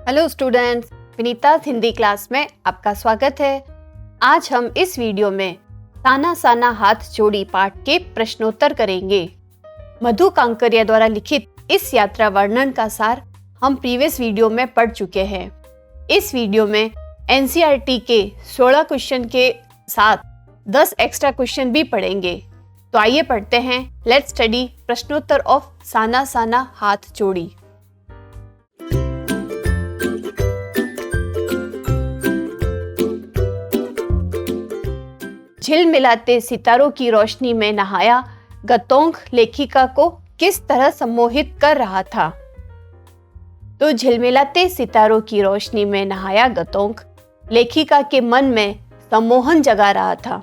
Hello students, Vinita Hindi class में आपका स्वागत है। आज हम इस वीडियो में ताना साना हाथ जोड़ी पाठ के प्रश्नोत्तर करेंगे। मधु कांकरिया द्वारा लिखित इस यात्रा वर्णन का सार हम प्रीवियस वीडियो में पढ़ चुके हैं। इस वीडियो में एनसीईआरटी के 16 क्वेश्चन के साथ 10 एक्स्ट्रा क्वेश्चन भी पढ़ेंगे। तो आइए पढ़ते हैं। लेट्स स्टडी प्रश्नोत्तर ऑफ साना साना हाथ जोड़ी। झिलमिलाते सितारों की रोशनी में नहाया गतोंग लेखिका को किस तरह सम्मोहित कर रहा था। तो झिलमिलाते सितारों की रोशनी में नहाया गतोंग लेखिका के मन में सम्मोहन जगा रहा था।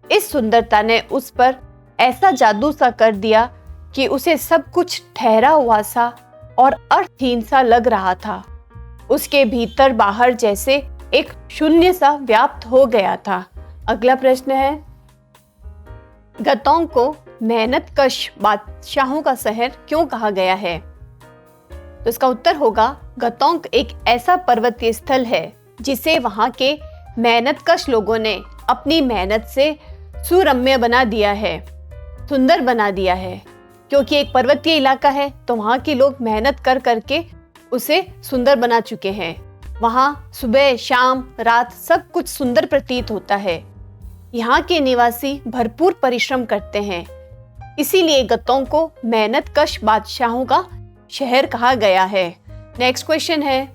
इस सुंदरता ने उस पर ऐसा जादू सा कर दिया कि उसे सब कुछ ठहरा हुआ सा और अर्थहीन सा लग रहा था। उसके भीतर बाहर जैसे एक शून्य सा व्याप्त हो गया था। अगला प्रश्न है, गतोंग को मेहनतकश बादशाहों का शहर क्यों कहा गया है। तो इसका उत्तर होगा, गतोंग एक ऐसा पर्वतीय स्थल है जिसे वहां के मेहनतकश लोगों ने अपनी मेहनत से सुरम्य बना दिया है, सुंदर बना दिया है। क्योंकि एक पर्वतीय इलाका है तो वहां के लोग मेहनत कर करके उसे सुंदर बना चुके हैं। वहां सुबह शाम रात सब कुछ सुंदर प्रतीत होता है। यहाँ के निवासी भरपूर परिश्रम करते हैं, इसीलिए गतोंग को मेहनतकश बादशाहों का शहर कहा गया है। नेक्स्ट क्वेश्चन है,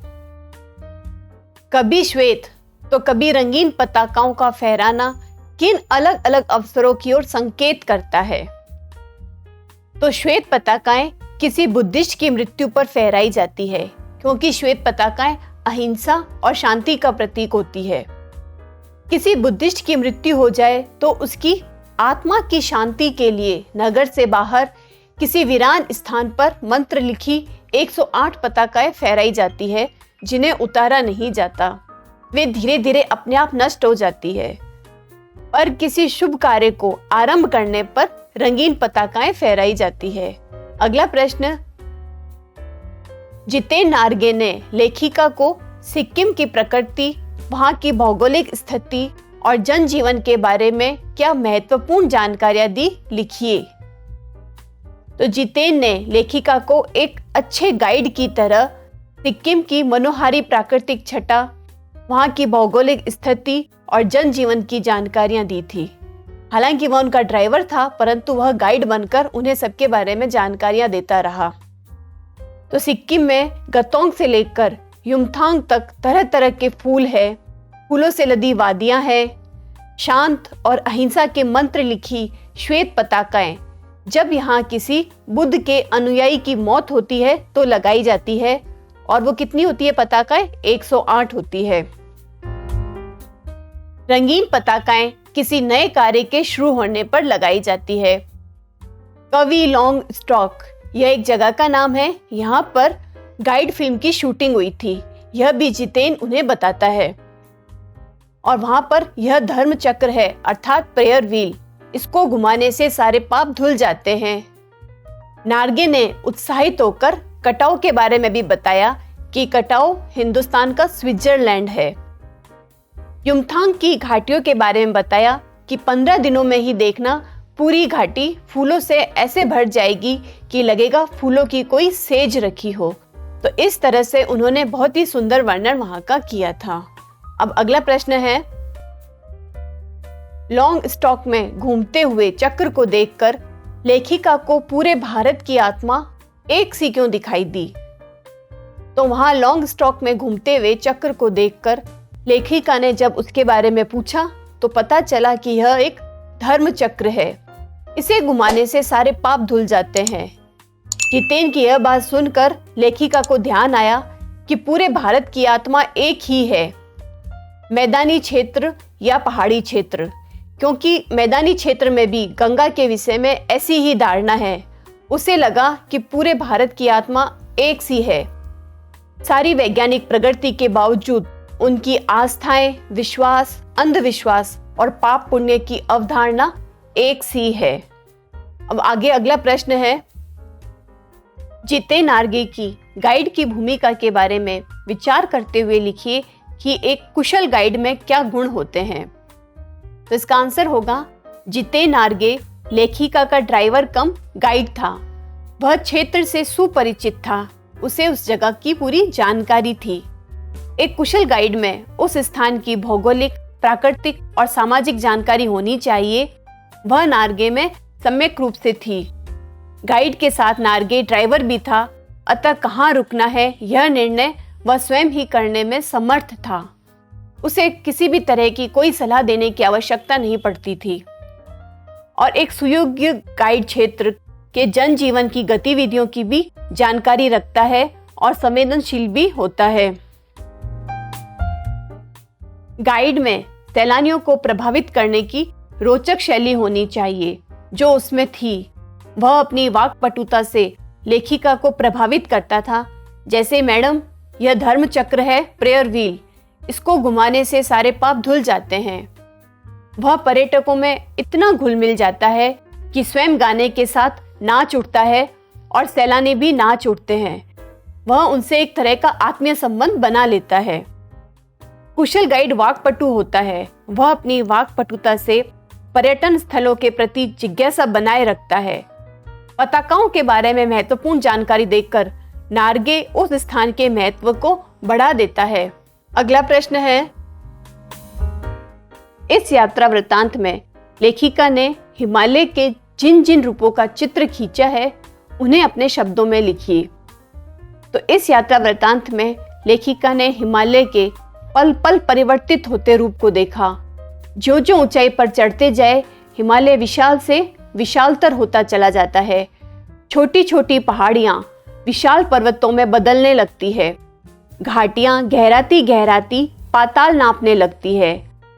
कभी श्वेत तो कभी रंगीन पताकाओं का फहराना किन अलग अलग अवसरों की ओर संकेत करता है। तो श्वेत पताकाएं किसी बुद्धिस्ट की मृत्यु पर फहराई जाती है, क्योंकि श्वेत पताकाएं अहिंसा और शांति का प्रतीक होती है। किसी बुद्धिस्ट की मृत्यु हो जाए तो उसकी आत्मा की शांति के लिए नगर से बाहर किसी वीरान स्थान पर मंत्र लिखी 108 पताकाएं फहराई जाती है, जिन्हें उतारा नहीं जाता। वे धीरे धीरे अपने आप नष्ट हो जाती है। और किसी शुभ कार्य को आरंभ करने पर रंगीन पताकाएं फहराई जाती है। अगला प्रश्न, जितेन नार्गे ने लेखिका को सिक्किम की प्रकृति, वहां की भौगोलिक स्थिति और जनजीवन के बारे में क्या महत्वपूर्ण जानकारियां दी, लिखिए। तो जितेन ने लेखिका को एक अच्छे गाइड की तरह सिक्किम की मनोहारी प्राकृतिक छटा, वहां की भौगोलिक स्थिति और जनजीवन की जानकारियां दी थी। हालांकि वह उनका ड्राइवर था, परंतु वह गाइड बनकर उन्हें सबके बारे में जानकारियां देता रहा। तो सिक्किम में गतोंग से लेकर युमथांग तक तरह तरह के फूल है, फूलों से लदी वादियां हैं। शांत और अहिंसा के मंत्र लिखी श्वेत पताकाएं जब यहाँ किसी बुद्ध के अनुयायी की मौत होती है तो लगाई जाती है। और वो कितनी होती है पताकाएं? 108 होती है। रंगीन पताकाएं किसी नए कार्य के शुरू होने पर लगाई जाती है। कवि लॉन्ग स्टॉक यह एक जगह का नाम है। यहाँ पर गाइड फिल्म की शूटिंग हुई थी, यह भी जितेन उन्हें बताता है। और वहां पर यह धर्म चक्र है, अर्थात प्रेयर व्हील, इसको घुमाने से सारे पाप धुल जाते हैं। नार्गे ने उत्साहित होकर कटाव के बारे में भी बताया कि कटाव हिंदुस्तान का स्विट्जरलैंड है। युमथांग की घाटियों के बारे में बताया कि 15 दिनों में ही देखना पूरी घाटी फूलों से ऐसे भर जाएगी कि लगेगा फूलों की कोई सेज रखी हो। तो इस तरह से उन्होंने बहुत ही सुंदर वर्णन वहां का किया था। अब अगला प्रश्न है, लॉन्ग स्टॉक में घूमते हुए चक्र को देखकर लेखिका को पूरे भारत की आत्मा एक सी क्यों दिखाई दी। तो वहां लॉन्ग स्टॉक में घूमते हुए चक्र को देखकर लेखिका ने जब उसके बारे में पूछा तो पता चला कि यह एक धर्म चक्र है, इसे घुमाने से सारे पाप धुल जाते हैं। जितेन की यह बात सुनकर लेखिका को ध्यान आया कि पूरे भारत की आत्मा एक ही है, मैदानी क्षेत्र या पहाड़ी क्षेत्र। क्योंकि मैदानी क्षेत्र में भी गंगा के विषय में ऐसी ही धारणा है। उसे लगा कि पूरे भारत की आत्मा एक सी है। सारी वैज्ञानिक प्रगति के बावजूद उनकी आस्थाएं, विश्वास, अंधविश्वास और पाप पुण्य की अवधारणा एक सी है। अब आगे अगला प्रश्न है, जीते नार्गे की गाइड की भूमिका के बारे में विचार करते हुए लिखिए कि एक कुशल गाइड में क्या गुण होते हैं। तो इसका आंसर होगा जीते नार्गे लेखिका का ड्राइवर कम गाइड था। वह क्षेत्र से सुपरिचित था, उसे उस जगह की पूरी जानकारी थी। एक कुशल गाइड में उस स्थान की भौगोलिक, प्राकृतिक और सामाजिक जानकारी होनी चाहिए। वह नार्गे में सम्यक रूप से थी। गाइड के साथ नार्गे ड्राइवर भी था, अतः कहाँ रुकना है यह निर्णय वह स्वयं ही करने में समर्थ था। उसे किसी भी तरह की कोई सलाह देने की आवश्यकता नहीं पड़ती थी। और एक सुयोग्य गाइड क्षेत्र के जनजीवन की गतिविधियों की भी जानकारी रखता है और संवेदनशील भी होता है। गाइड में सैलानियों को प्रभावित करने की रोचक शैली होनी चाहिए, जो उसमें थी। वह अपनी वाक्पटुता से लेखिका को प्रभावित करता था। जैसे, मैडम यह धर्म चक्र है, प्रेयर व्हील, इसको घुमाने से सारे पाप धुल जाते हैं। वह पर्यटकों में इतना घुल मिल जाता है कि स्वयं गाने के साथ नाच उठता है और सैलानी भी नाच उठते हैं। वह उनसे एक तरह का आत्मीय संबंध बना लेता है। कुशल गाइड वाक्पटु होता है। वह अपनी वाक्पटुता से पर्यटन स्थलों के प्रति जिज्ञासा बनाए रखता है। पताकाओं के बारे में महत्वपूर्ण जानकारी देकर नार्गे उस स्थान के महत्व को बढ़ा देता है। अगला प्रश्न है, इस यात्रा वृत्तांत में लेखिका ने हिमालय के जिन जिन रूपों का चित्र खींचा है उन्हें अपने शब्दों में लिखिए। तो इस यात्रा वृत्तांत में लेखिका ने हिमालय के पल पल परिवर्तित होते रूप को देखा। जो जो ऊंचाई पर चढ़ते जाए हिमालय विशाल से विशालतर होता चला जाता है। छोटी छोटी पहाड़ियां विशाल पर्वतों में बदलने लगती है। घाटियां गहराती गहराती पाताल नापने लगती है।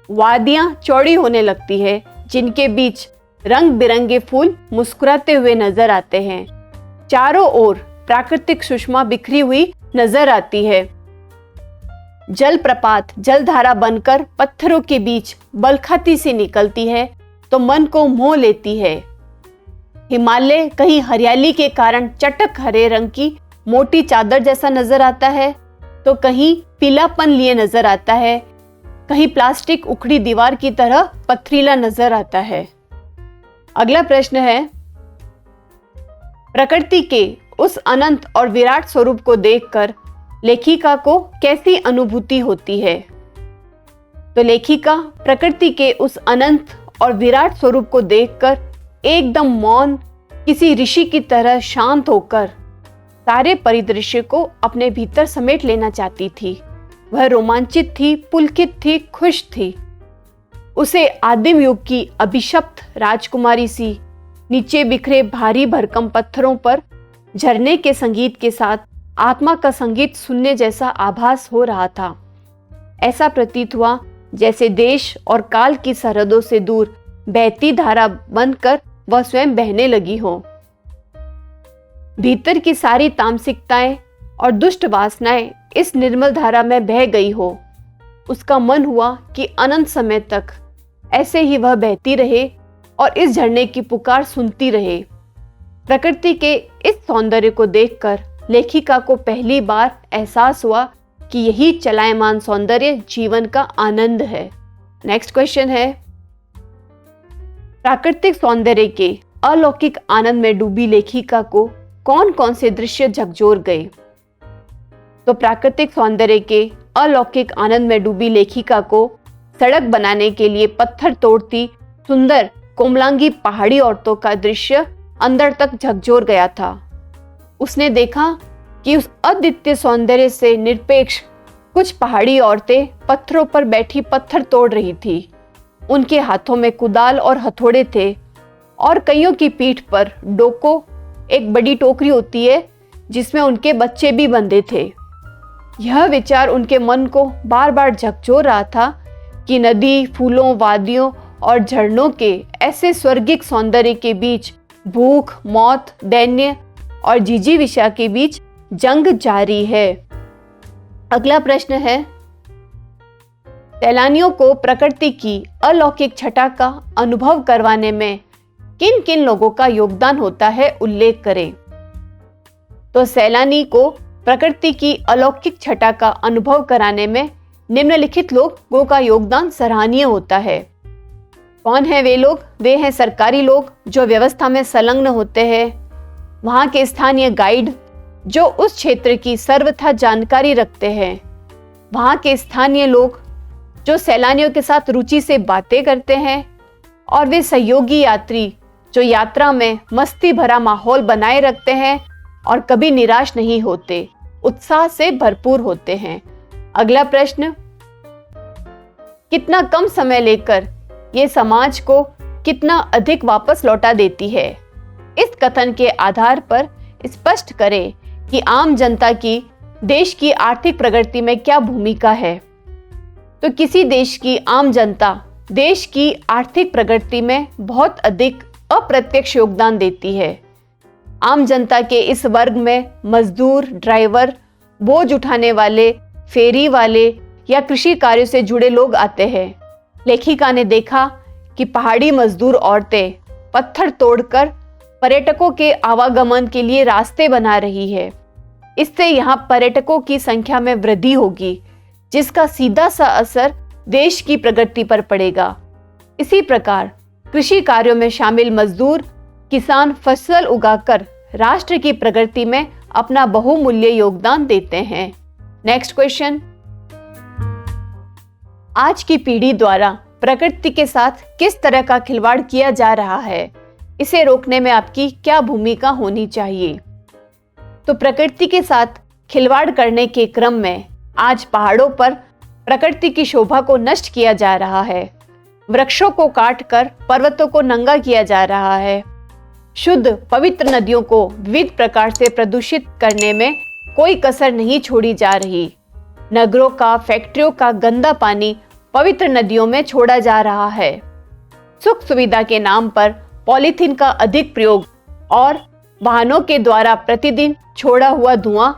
वादियां चौड़ी होने लगती है, जिनके बीच रंग बिरंगे फूल मुस्कुराते हुए नजर आते हैं। चारों ओर प्राकृतिक सुषमा बिखरी हुई नजर आती है। जलप्रपात जलधारा बनकर पत्थरों के बीच बलखाती सी निकलती है तो मन को मोह लेती है। हिमालय कहीं हरियाली के कारण चटक हरे रंग की मोटी चादर जैसा नजर आता है, तो कहीं पीलापन लिए नजर आता है, कहीं प्लास्टिक उखड़ी दीवार की तरह पथरीला नजर आता है। अगला प्रश्न है, प्रकृति के उस अनंत और विराट स्वरूप को देखकर लेखिका को कैसी अनुभूति होती है? तो लेखिका प्रकृति के उस अनंत और विराट स्वरूप को देखकर एकदम मौन, किसी ऋषि की तरह शांत होकर सारे परिदृश्य को अपने भीतर समेट लेना चाहती थी। वह रोमांचित थी, पुलकित थी, खुश थी। उसे आदिम युग की अभिशप्त राजकुमारी सी नीचे बिखरे भारी भरकम पत्थरों पर झरने के संगीत के साथ आत्मा का संगीत सुनने जैसा आभास हो रहा था। ऐसा प्रतीत हुआ जैसे देश और काल की सरहदों से दूर बहती धारा बनकर वह स्वयं बहने लगी हो। भीतर की सारी तामसिकताएं और दुष्ट वासनाएं इस निर्मल धारा में बह गई हो। उसका मन हुआ कि अनंत समय तक ऐसे ही वह बहती रहे और इस झरने की पुकार सुनती रहे। प्रकृति के इस सौंदर्य को देखकर लेखिका को पहली बार एहसास हुआ कि यही चलायमान सौंदर्य जीवन का आनंद है। नेक्स्ट क्वेश्चन है, प्राकृतिक सौंदर्य के अलौकिक आनंद में डूबी लेखिका को कौन कौन से दृश्य झकझोर गए? तो प्राकृतिक सौंदर्य के अलौकिक आनंद में डूबी लेखिका को सड़क बनाने के लिए पत्थर तोड़ती सुंदर कोमलांगी पहाड़ी औरतों का दृश्य अंदर तक झकझोर गया था। उसने देखा कि उस अद्वितीय सौंदर्य से निरपेक्ष कुछ पहाड़ी औरतें पत्थरों पर बैठी पत्थर तोड़ रही थी। उनके हाथों में कुदाल और हथौड़े थे और कईयों की पीठ पर डोको, एक बड़ी टोकरी होती है जिसमें उनके बच्चे भी बंधे थे। यह विचार उनके मन को बार बार झकझोर रहा था कि नदी, फूलों, वादियों और झरनों के ऐसे स्वर्गिक सौंदर्य के बीच भूख, मौत, दैन्य और जिजीविषा के बीच जंग जारी है। अगला प्रश्न है, सैलानियों को प्रकृति की अलौकिक छटा का अनुभव करवाने में किन किन लोगों का योगदान होता है, उल्लेख करें। तो सैलानी को प्रकृति की अलौकिक छटा का अनुभव कराने में निम्नलिखित लोगों का योगदान सराहनीय होता है। कौन है वे लोग? वे हैं सरकारी लोग जो व्यवस्था में संलग्न होते हैं, वहाँ के स्थानीय गाइड जो उस क्षेत्र की सर्वथा जानकारी रखते हैं, वहाँ के स्थानीय लोग जो सैलानियों के साथ रुचि से बातें करते हैं, और वे सहयोगी यात्री जो यात्रा में मस्ती भरा माहौल बनाए रखते हैं और कभी निराश नहीं होते, उत्साह से भरपूर होते हैं। अगला प्रश्न, कितना कम समय लेकर ये समाज को कितना अधिक वापस लौटा देती है? इस कथन के आधार पर स्पष्ट करें कि आम जनता की देश की आर्थिक प्रगति में क्या भूमिका है। तो किसी देश की आम जनता देश की आर्थिक प्रगति में बहुत अधिक अप्रत्यक्ष योगदान देती है। आम जनता के इस वर्ग में मजदूर, ड्राइवर, बोझ उठाने वाले, फेरी वाले या कृषि कार्यों से जुड़े लोग आते हैं। लेखिका ने देखा कि पहाड़ी मजदूर औरतें पत्थर तोड़कर पर्यटकों के आवागमन के लिए रास्ते बना रही है। इससे यहाँ पर्यटकों की संख्या में वृद्धि होगी, जिसका सीधा सा असर देश की प्रगति पर पड़ेगा। इसी प्रकार कृषि कार्यों में शामिल मजदूर किसान फसल उगाकर राष्ट्र की प्रगति में अपना बहुमूल्य योगदान देते हैं। नेक्स्ट क्वेश्चन, आज की पीढ़ी द्वारा प्रकृति के साथ किस तरह का खिलवाड़ किया जा रहा है? इसे रोकने में आपकी क्या भूमिका होनी चाहिए? तो प्रकृति के साथ खिलवाड़ करने के क्रम में आज पहाड़ों पर प्रकृति की शोभा को नष्ट किया जा रहा है। वृक्षों को काटकर पर्वतों को नंगा किया जा रहा है। शुद्ध पवित्र नदियों को विविध प्रकार से प्रदूषित करने में कोई कसर नहीं छोड़ी जा रही। नगरों का, फैक्ट्रियों का गंदा पानी पवित्र नदियों में छोड़ा जा रहा है। सुख सुविधा के नाम पर पॉलीथीन का अधिक प्रयोग और वाहनों के द्वारा प्रतिदिन छोड़ा हुआ धुआं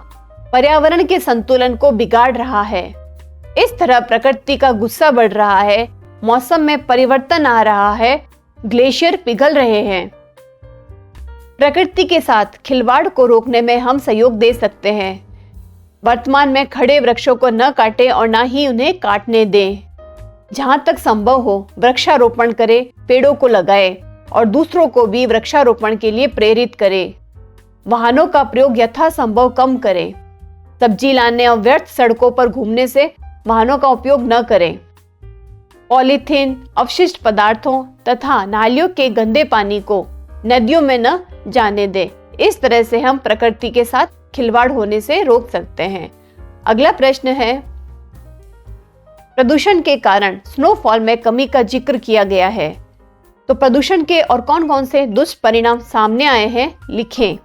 पर्यावरण के संतुलन को बिगाड़ रहा है। इस तरह प्रकृति का गुस्सा बढ़ रहा है, मौसम में परिवर्तन आ रहा है, ग्लेशियर पिघल रहे हैं। प्रकृति के साथ खिलवाड़ को रोकने में हम सहयोग दे सकते हैं। वर्तमान में खड़े वृक्षों को न काटें और न ही उन्हें काटने दें। जहां तक संभव हो वृक्षारोपण करें, पेड़ों को लगाएं और दूसरों को भी वृक्षारोपण के लिए प्रेरित करें। वाहनों का प्रयोग यथासंभव कम करें। सब्जी लाने और व्यर्थ सड़कों पर घूमने से वाहनों का उपयोग न करें। पॉलीथीन, अवशिष्ट पदार्थों तथा नालियों के गंदे पानी को नदियों में न जाने दें। इस तरह से हम प्रकृति के साथ खिलवाड़ होने से रोक सकते हैं। अगला प्रश्न है, प्रदूषण के कारण स्नोफॉल में कमी का जिक्र किया गया है। तो प्रदूषण के और कौन कौन से दुष्परिणाम सामने आए हैं, लिखें।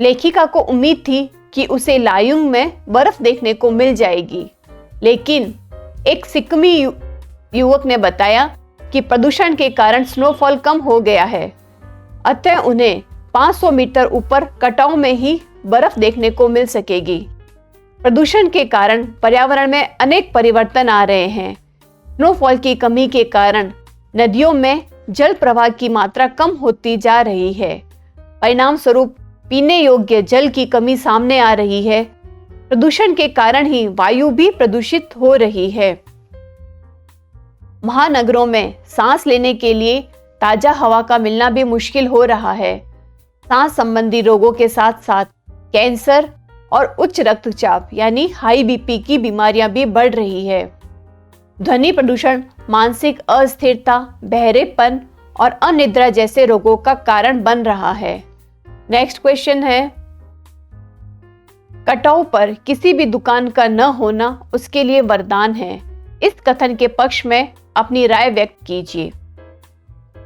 लेखिका को उम्मीद थी कि उसे लायुंग में बर्फ देखने को मिल जाएगी, लेकिन एक सिक्किमी युवक ने बताया कि प्रदूषण के कारण स्नोफॉल कम हो गया है। अतः उन्हें 500 मीटर ऊपर कटाव में ही बर्फ देखने को मिल सकेगी। प्रदूषण के कारण पर्यावरण में अनेक परिवर्तन आ रहे हैं। स्नोफॉल की कमी के कारण नदियों में जल प्रवाह की मात्रा कम होती जा रही है। परिणाम स्वरूप पीने योग्य जल की कमी सामने आ रही है। प्रदूषण के कारण ही वायु भी प्रदूषित हो रही है। महानगरों में सांस लेने के लिए ताजा हवा का मिलना भी मुश्किल हो रहा है। सांस संबंधी रोगों के साथ साथ कैंसर और उच्च रक्तचाप यानी हाई बीपी की बीमारियां भी बढ़ रही है। ध्वनि प्रदूषण मानसिक अस्थिरता, बहरेपन और अनिद्रा जैसे रोगों का कारण बन रहा है। नेक्स्ट क्वेश्चन है, कटाव पर किसी भी दुकान का न होना उसके लिए वरदान है। इस कथन के पक्ष में अपनी राय व्यक्त कीजिए।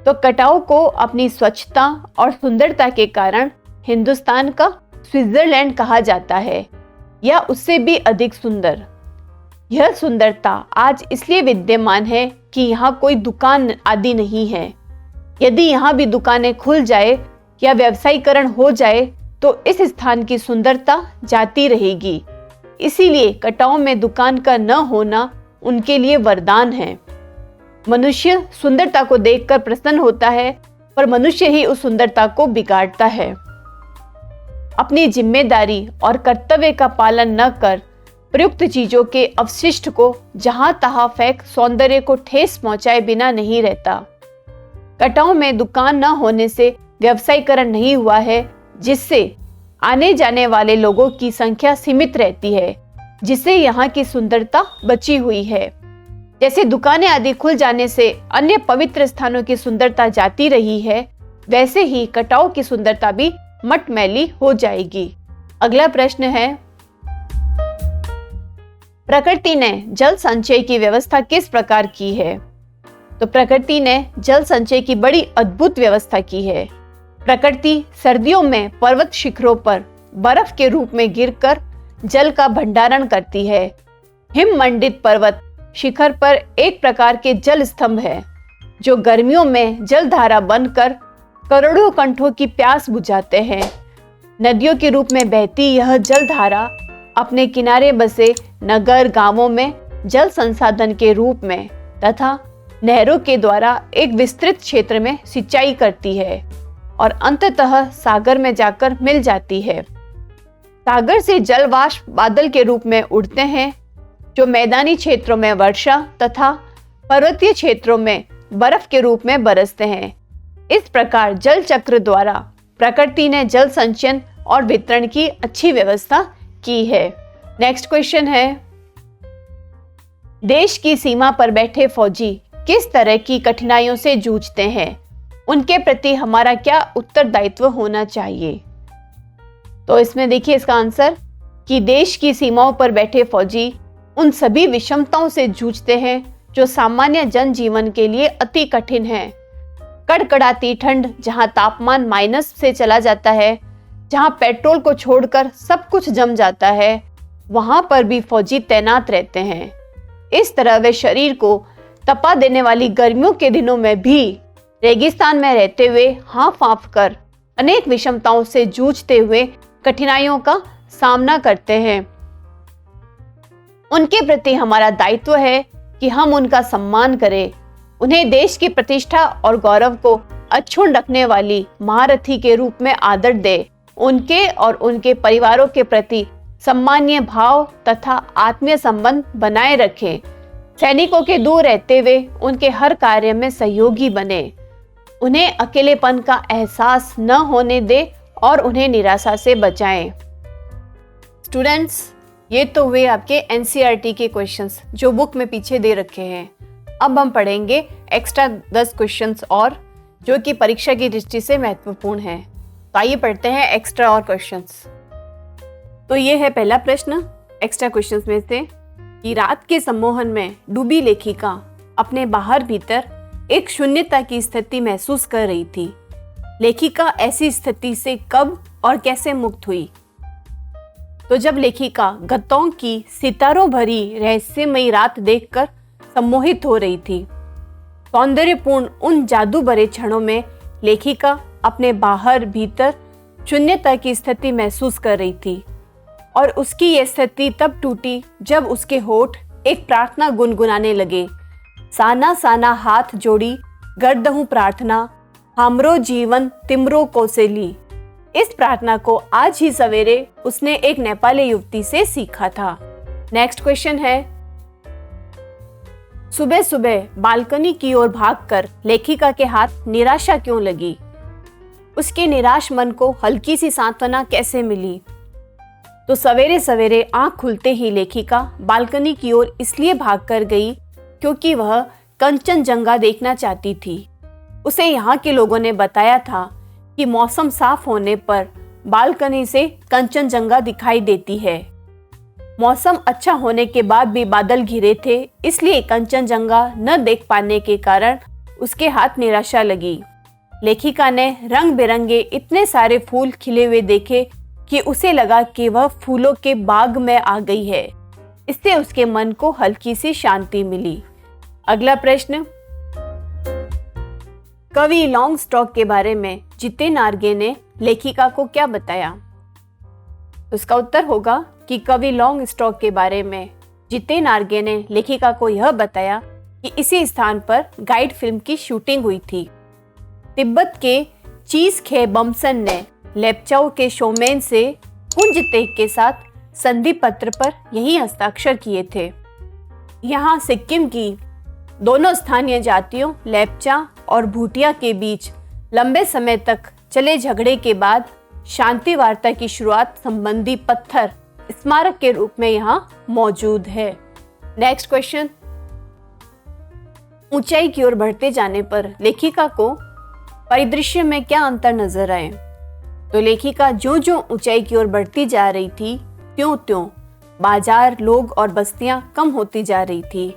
तो कटाव को अपनी स्वच्छता और सुंदरता के कारण हिंदुस्तान का स्विट्जरलैंड कहा जाता है, या उससे भी अधिक सुंदर। यह सुंदरता आज इसलिए विद्यमान है कि यहाँ कोई दुकान आदि नहीं है। यदि यहाँ भी दुकानें खुल जाए या व्यवसायीकरण हो जाए तो इस स्थान की सुंदरता जाती रहेगी। इसीलिए कटाव में दुकान का न होना उनके लिए वरदान है। मनुष्य सुंदरता को देखकर प्रसन्न होता है, पर मनुष्य ही उस सुंदरता को बिगाड़ता है। अपनी जिम्मेदारी और कर्तव्य का पालन न कर प्रयुक्त चीजों के अवशिष्ट को जहां तहां फेंक सौंदर्य को ठेस पहुंचाए बिना नहीं रहता। कटाव में दुकान न होने से व्यवसायीकरण नहीं हुआ है, जिससे आने जाने वाले लोगों की संख्या सीमित रहती है, जिससे यहाँ की सुंदरता बची हुई है। जैसे दुकानें आदि खुल जाने से अन्य पवित्र स्थानों की सुंदरता जाती रही है, वैसे ही कटाव की सुंदरता भी मटमैली हो जाएगी। अगला प्रश्न है, प्रकृति ने जल संचय की व्यवस्था किस प्रकार की है? तो प्रकृति ने जल संचय की बड़ी अद्भुत व्यवस्था की है। प्रकृति सर्दियों में पर्वत शिखरों पर बर्फ के रूप में गिरकर जल का भंडारण करती है। हिम मंडित पर्वत शिखर पर एक प्रकार के जल स्तंभ है, जो गर्मियों में जलधारा बनकर करोड़ों कंठों की प्यास बुझाते हैं। नदियों के रूप में बहती यह जलधारा अपने किनारे बसे नगर गांवों में जल संसाधन के रूप में तथा नहरों के द्वारा एक विस्तृत क्षेत्र में सिंचाई करती है और अंततः सागर में जाकर मिल जाती है। सागर से जल वाष्प बादल के रूप में उड़ते हैं, जो मैदानी क्षेत्रों में वर्षा तथा पर्वतीय क्षेत्रों में बर्फ के रूप में बरसते हैं। इस प्रकार जल चक्र द्वारा प्रकृति ने जल संचयन और वितरण की अच्छी व्यवस्था की है। नेक्स्ट क्वेश्चन है, देश की सीमा पर बैठे फौजी किस तरह की कठिनाइयों से जूझते हैं? उनके प्रति हमारा क्या उत्तरदायित्व होना चाहिए? तो इसमें देखिए इसका आंसर कि देश की सीमाओं पर बैठे फौजी उन सभी विषमताओं से जूझते हैं जो सामान्य जनजीवन के लिए अति कठिन है। कड़कड़ाती ठंड, जहां तापमान माइनस से चला जाता है, जहां पेट्रोल को छोड़कर सब कुछ जम जाता है, वहां पर भी फौजी तैनात रहते हैं। इस तरह वे शरीर को तपा देने वाली गर्मियों के दिनों में भी रेगिस्तान में रहते हुए हाँफ हाँफ कर अनेक विषमताओं से जूझते हुए कठिनाइयों का सामना करते हैं। उनके प्रति हमारा दायित्व है कि हम उनका सम्मान करें, उन्हें देश की प्रतिष्ठा और गौरव को अक्षुण्ण रखने वाली महारथी के रूप में आदर दे, उनके और उनके परिवारों के प्रति सम्मानीय भाव तथा आत्मीय संबंध बनाए रखें। सैनिकों के दूर रहते हुए उनके हर कार्य में सहयोगी बने, उन्हें अकेलेपन का एहसास न होने दे और उन्हें निराशा से बचाएं। स्टूडेंट्स, ये तो हुए आपके एनसीईआरटी के क्वेश्चंस जो बुक में पीछे दे रखे हैं। अब हम पढ़ेंगे एक्स्ट्रा 10 क्वेश्चंस और जो कि परीक्षा की दृष्टि से महत्वपूर्ण हैं। तो आइए पढ़ते हैं एक्स्ट्रा और क्वेश्चंस। तो ये है पहला प्रश्न एक्स्ट्रा क्वेश्चंस में से कि रात के सम्मोहन में डूबी लेखिका अपने बाहर भीतर एक शून्यता की स्थिति महसूस कर रही थी। लेखिका ऐसी स्थिति से कब और कैसे मुक्त हुई? तो जब लेखिका गतों की सितारों भरी रहस्यमयी रात देखकर सम्मोहित हो रही थी। सौंदर्यपूर्ण उन जादू भरे क्षणों में लेखिका अपने बाहर भीतर शून्यता की स्थिति महसूस कर रही थी और उसकी यह स्थिति तब टूटी जब उसके होठ एक प्रार्थना गुनगुनाने लगे। साना साना हाथ जोड़ी गर्दहूं प्रार्थना, हमरो जीवन तिमरो कौशली। इस प्रार्थना को आज ही सवेरे उसने एक नेपाली युवती से सीखा था। नेक्स्ट क्वेश्चन है, सुबह सुबह बालकनी की ओर भागकर लेखिका के हाथ निराशा क्यों लगी? उसके निराश मन को हल्की सी सांत्वना कैसे मिली? तो सवेरे सवेरे आंख खुलते ही लेखिका बालकनी की ओर इसलिए भागकर गई क्योंकि वह कंचनजंगा देखना चाहती थी। उसे यहाँ के लोगों ने बताया था कि मौसम साफ होने पर बालकनी से कंचनजंगा दिखाई देती है। मौसम अच्छा होने के बाद भी बादल घिरे थे, इसलिए कंचनजंगा न देख पाने के कारण उसके हाथ निराशा लगी। लेखिका ने रंग बिरंगे इतने सारे फूल खिले हुए देखे कि उसे लगा कि वह फूलों के बाग में आ गई है। इससे उसके मन को हल्की सी शांति मिली। अगला प्रश्न, कवि लॉन्गस्टॉक के बारे में जितेन आर्गे ने लेखिका को क्या बताया? उसका उत्तर होगा कि कवि लॉन्गस्टॉक के बारे में जितेन आर्गे ने लेखिका को यह बताया कि इसी स्थान पर गाइड फिल्म की शूटिंग हुई थी। तिब्बत के चीज खे बमसन ने लेप्चाओ के शोमेन से हुंजतेक के साथ संधि पत्र पर यही हस्ताक्षर किए थे। यहाँ सिक्किम की दोनों स्थानीय जातियों लेप्चा और भूटिया के बीच लंबे समय तक चले झगड़े के बाद शांति वार्ता की शुरुआत संबंधी पत्थर स्मारक के रूप में यहाँ मौजूद है। नेक्स्ट क्वेश्चन, ऊंचाई की ओर बढ़ते जाने पर लेखिका को परिदृश्य में क्या अंतर नजर आए? तो लेखिका जो जो ऊंचाई की ओर बढ़ती जा रही थी त्यों-त्यों बाजार, लोग और बस्तियां कम होती जा रही थी।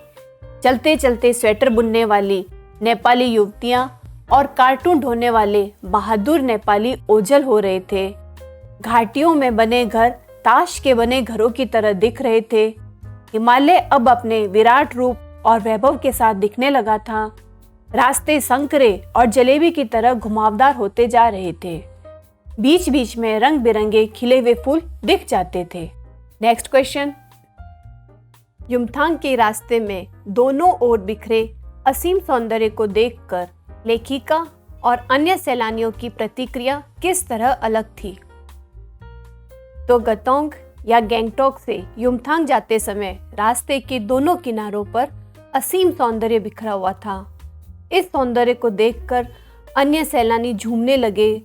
चलते चलते स्वेटर बुनने वाली नेपाली युवतियां और कार्टून ढोने वाले बहादुर नेपाली ओझल हो रहे थे। घाटियों में बने घर ताश के बने घरों की तरह दिख रहे थे। हिमालय अब अपने विराट रूप और वैभव के साथ दिखने लगा था। रास्ते संकरे और जलेबी की तरह घुमावदार होते जा रहे थे। बीच बीच में रंग बिरंगे खिले हुए फूल दिख जाते थे। नेक्स्ट क्वेश्चन, युमथांग के रास्ते में दोनों ओर बिखरे असीम सौंदर्य को देखकर लेखिका और अन्य सैलानियों की प्रतिक्रिया किस तरह अलग थी? तो गतोंग या गैंगटॉक से युमथांग जाते समय रास्ते के दोनों किनारों पर असीम सौंदर्य बिखरा हुआ था। इस सौंदर्य को देखकर अन्य सैलानी झूमने लगे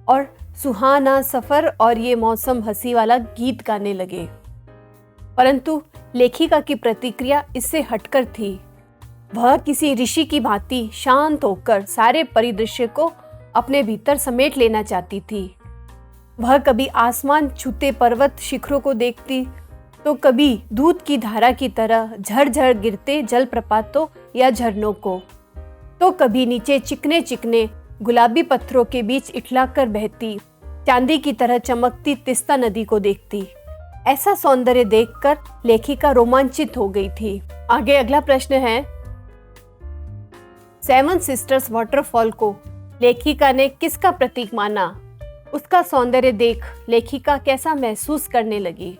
और सुहाना सफर और ये मौसम हंसी वाला गीत गाने लगे। परंतु लेखिका की प्रतिक्रिया इससे हटकर थी। वह किसी ऋषि की भांति शांत होकर सारे परिदृश्य को अपने भीतर समेट लेना चाहती थी। वह कभी आसमान छूते पर्वत शिखरों को देखती, तो कभी दूध की धारा की तरह झरझर गिरते जलप्रपातों या झरनों को, तो कभी नीचे चिकने चिकने गुलाबी पत्थरों के बीच इठलाकर बहती चांदी की तरह चमकती तिस्ता नदी को देखती। ऐसा सौंदर्य देखकर लेखिका रोमांचित हो गई थी। आगे अगला प्रश्न है, सेवन सिस्टर्स वाटरफॉल को लेखिका ने किसका प्रतीक माना? उसका सौंदर्य देख लेखिका कैसा महसूस करने लगी?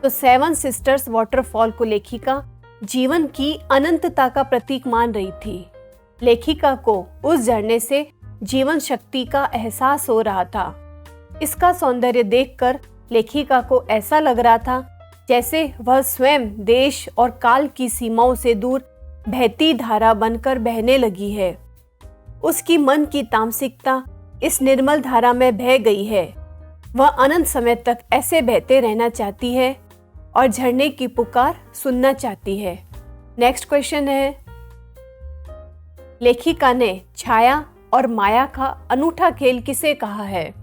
तो सेवन सिस्टर्स वाटरफॉल को लेखिका जीवन की अनंतता का प्रतीक मान रही थी। लेखिका को उस झरने से जीवन शक्ति का एहसास हो रहा था। इसका सौंदर्य देखकर लेखिका को ऐसा लग रहा था जैसे वह स्वयं देश और काल की सीमाओं से दूर बहती धारा बनकर बहने लगी है। उसकी मन की तामसिकता इस निर्मल धारा में बह गई है। वह अनंत समय तक ऐसे बहते रहना चाहती है और झरने की पुकार सुनना चाहती है। नेक्स्ट क्वेश्चन है, लेखिका ने छाया और माया का अनूठा खेल किसे कहा है?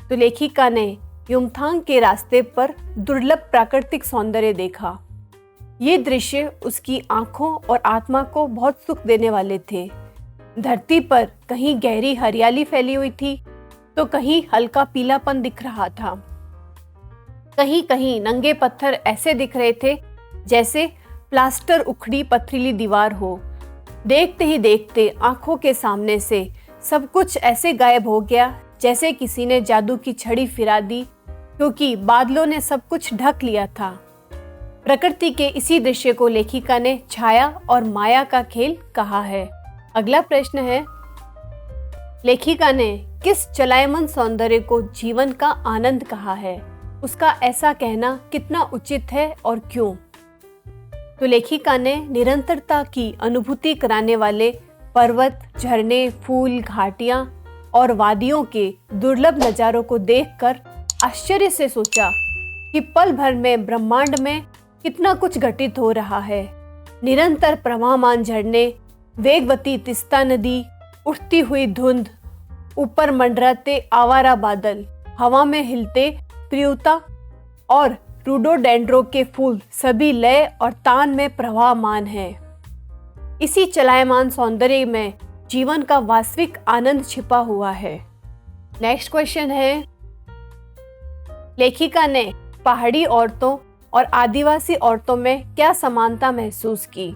तो लेखिका ने युमथांग के रास्ते पर दुर्लभ प्राकृतिक सौंदर्य देखा। ये दृश्य उसकी आंखों और आत्मा को बहुत सुख देने वाले थे। धरती पर कहीं गहरी हरियाली फैली हुई थी, तो कहीं हल्का पीलापन दिख रहा था। कहीं कहीं नंगे पत्थर ऐसे दिख रहे थे जैसे प्लास्टर उखड़ी पथरीली दीवार हो। देखते ही देखते आंखों के सामने से सब कुछ ऐसे गायब हो गया जैसे किसी ने जादू की छड़ी फिरा दी, क्योंकि बादलों ने सब कुछ ढक लिया था। प्रकृति के इसी दृश्य को लेखिका ने छाया और माया का खेल कहा है। अगला प्रश्न है, लेखिका ने किस चलायमान सौंदर्य को जीवन का आनंद कहा है? उसका ऐसा कहना कितना उचित है और क्यों? तो लेखिका ने निरंतरता की अनुभूति कराने वाले पर्वत, झरने, फूल, घाटियां और वादियों के दुर्लभ नजारों को देखकर आश्चर्य से सोचा कि पल भर में ब्रह्मांड में कितना कुछ घटित हो रहा है। निरंतर प्रवाहमान झरने, वेगवती तिस्ता नदी, उठती हुई धुंध, ऊपर मंडराते आवारा बादल, हवा में हिलते प्रियुता और रोडोडेंड्रो के फूल सभी लय और तान में प्रवाहमान हैं। इसी चलायमान सौंदर्य में जीवन का वास्तविक आनंद छिपा हुआ है। नेक्स्ट क्वेश्चन है, लेखिका ने पहाड़ी औरतों और आदिवासी औरतों में क्या समानता महसूस की?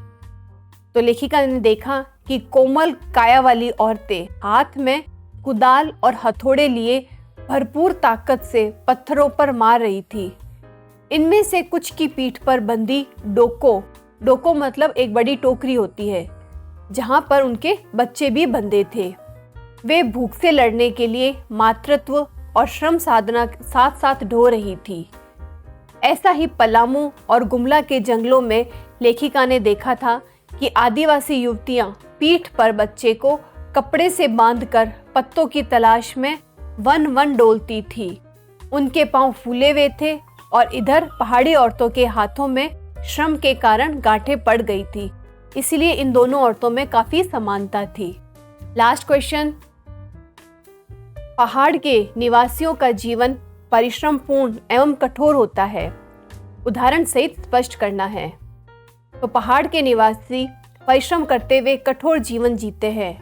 तो लेखिका ने देखा कि कोमल काया वाली औरतें हाथ में कुदाल और हथौड़े लिए भरपूर ताकत से पत्थरों पर मार रही थी। इनमें से कुछ की पीठ पर बंदी डोको मतलब एक बड़ी टोकरी होती है, जहां पर उनके बच्चे भी बंधे थे। वे भूख से लड़ने के लिए मातृत्व और श्रम साधना साथ साथ ढो रही थी। ऐसा ही पलामू और गुमला के जंगलों में लेखिका ने देखा था कि आदिवासी युवतियां पीठ पर बच्चे को कपड़े से बांधकर पत्तों की तलाश में वन वन डोलती थी। उनके पांव फूले हुए थे और इधर पहाड़ी औरतों के हाथों में श्रम के कारण गांठें पड़ गई थी। इसलिए इन दोनों औरतों में काफी समानता थी। लास्ट क्वेश्चन, पहाड़ के निवासियों का जीवन परिश्रमपूर्ण एवं कठोर होता है। उदाहरण सहित स्पष्ट करना है। तो पहाड़ के निवासी परिश्रम करते हुए कठोर जीवन जीते हैं।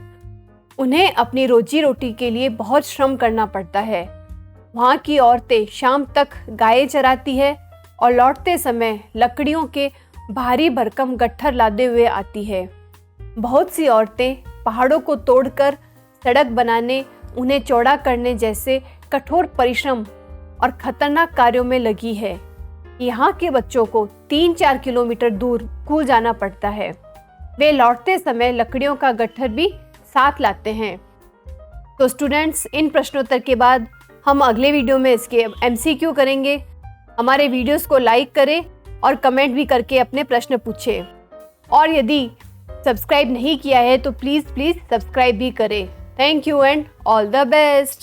उन्हें अपनी रोजी रोटी के लिए बहुत श्रम करना पड़ता है। वहाँ की औरतें शाम तक गायें चराती है और लौटते समय लकड़ियों के भारी भरकम गट्ठर लादे हुए आती है। बहुत सी औरतें पहाड़ों को तोड़कर सड़क बनाने, उन्हें चौड़ा करने जैसे कठोर परिश्रम और खतरनाक कार्यों में लगी है। यहाँ के बच्चों को 3-4 किलोमीटर दूर स्कूल जाना पड़ता है। वे लौटते समय लकड़ियों का गट्ठर भी साथ लाते हैं। तो स्टूडेंट्स, इन प्रश्नोत्तर के बाद हम अगले वीडियो में इसके MCQ करेंगे। हमारे वीडियोस को लाइक करें और कमेंट भी करके अपने प्रश्न पूछें। और यदि सब्सक्राइब नहीं किया है तो प्लीज़ सब्सक्राइब भी करें। Thank you and all the best.